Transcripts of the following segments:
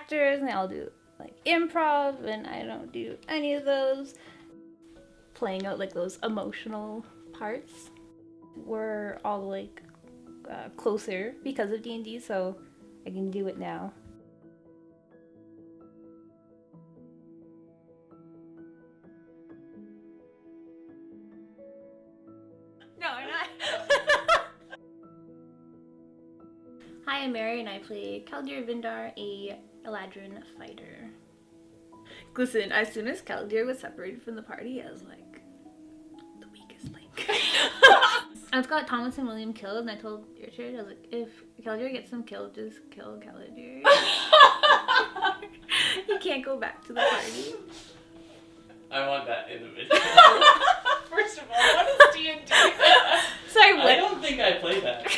actors and they all do like improv, and I don't do any of those. Playing out like those emotional parts. We're all like closer because of D&D, so I can do it now. No, I'm not. Hi, I'm Mary, and I play Celadir Vindar, a Eladrin fighter. Listen, as soon as Celadir was separated from the party, I was like, the weakest link. I've got Thomas and William killed, and I told Richard, I was like, if Celadir gets them killed, just kill Celadir. He can't go back to the party. I want that in the video. First of all, what is D&D? Sorry, what? I don't think I play that.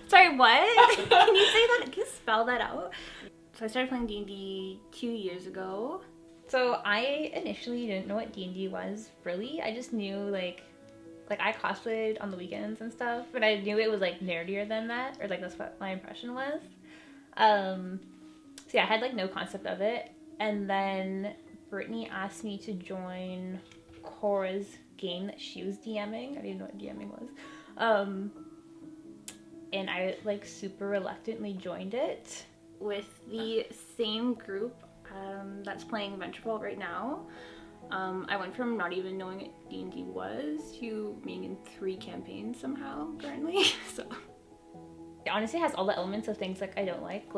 Sorry, what? Can you say that? Can you spell that out? So I started playing D&D 2 years ago. So I initially didn't know what D&D was, really. I just knew, like I cosplayed on the weekends and stuff, but I knew it was, like, nerdier than that, or, like, that's what my impression was. So yeah, I had, like, no concept of it. And then Brittany asked me to join Cora's game that she was DMing. I didn't know what DMing was. And I, like, super reluctantly joined it with the same group that's playing Venturefall right now. I went from not even knowing what D&D was to being in 3 campaigns somehow currently. So it honestly has all the elements of things like I don't like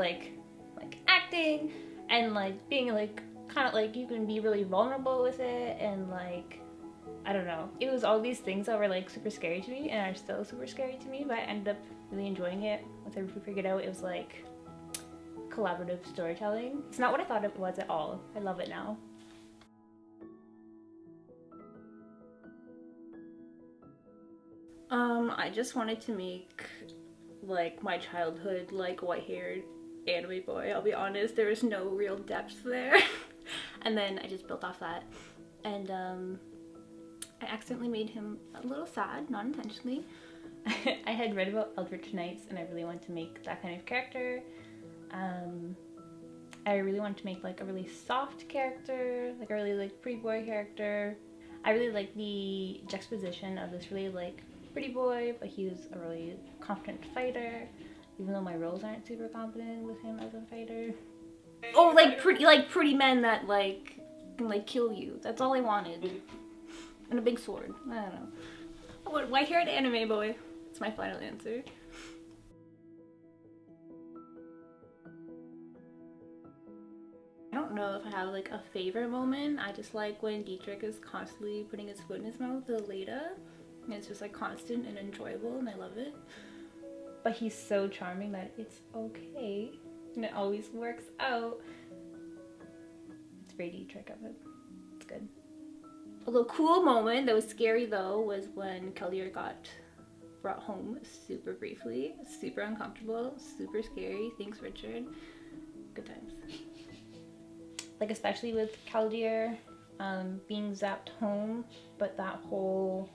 acting and like being like kind of like you can be really vulnerable with it, and like I don't know. It was all these things that were like super scary to me and are still super scary to me, but I ended up really enjoying it once I figured out it was like collaborative storytelling. It's not what I thought it was at all. I love it now. I just wanted to make like my childhood like white-haired anime boy. I'll be honest, there was no real depth there. And then I just built off that, and I accidentally made him a little sad, not intentionally. I had read about Eldritch Knights and I really wanted to make that kind of character. I really wanted to make like a really soft character, like a really like pretty boy character. I really like the juxtaposition of this really like pretty boy, but he was a really confident fighter, even though my roles aren't super confident with him as a fighter. Oh, like pretty men that like can like kill you. That's all I wanted. And a big sword. I don't know. What white-haired anime boy? That's my final answer. I don't know if I have like a favorite moment. I just like when Dietrich is constantly putting his foot in his mouth to Leda. And it's just like constant and enjoyable, and I love it. But he's so charming that it's okay. And it always works out. It's very Dietrich of it. It's good. A little cool moment that was scary though was when Celadir got brought home super briefly. Super uncomfortable, super scary. Thanks, Richard. Good times. Like especially with Celadir being zapped home, but that whole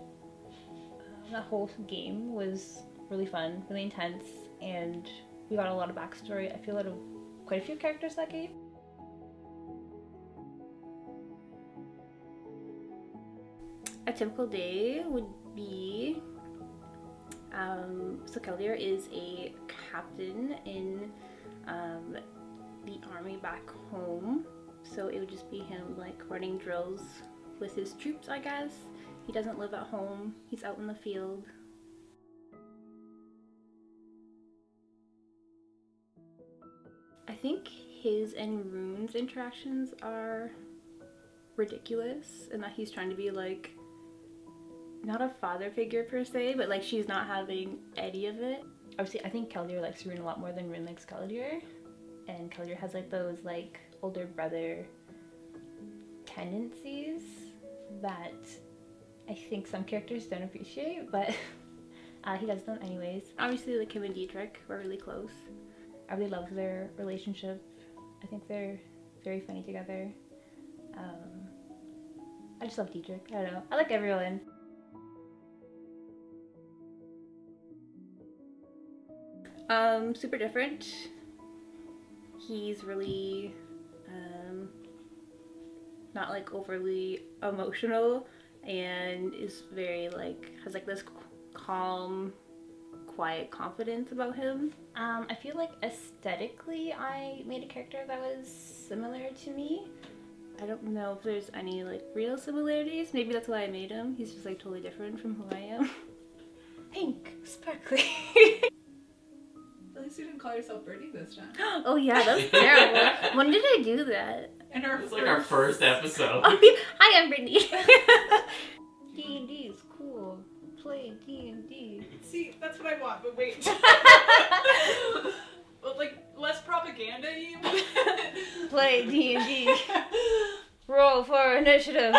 game was really fun, really intense, and we got a lot of backstory. I feel out of quite a few characters that game. A typical day would be, so Celadir is a captain in the army back home, so it would just be him like running drills with his troops, I guess. He doesn't live at home, he's out in the field. I think his and Rune's interactions are ridiculous, and that he's trying to be like not a father figure per se, but like she's not having any of it. Obviously, I think Celadir likes Rune a lot more than Rune likes Celadir, and Celadir has like those like older brother tendencies that I think some characters don't appreciate, but he does them anyways. Obviously, like him and Dietrich were really close. I really love their relationship. I think they're very funny together. I just love Dietrich. I don't know. I like everyone. Super different. He's really Not like overly emotional, and is very like has like this calm, quiet confidence about him. I feel like aesthetically I made a character that was similar to me. I don't know if there's any like real similarities. Maybe that's why I made him. He's just like totally different from who I am. Pink, sparkly. At least you didn't call yourself Brittany this time. Oh yeah, that's terrible. When did I do that? And our It's like our first episode. Oh, yeah. Hi, I'm Brittany. D&D is cool. Play D&D. See, that's what I want, but wait. Well, like, less propaganda-y. Play D&D. Roll for initiative.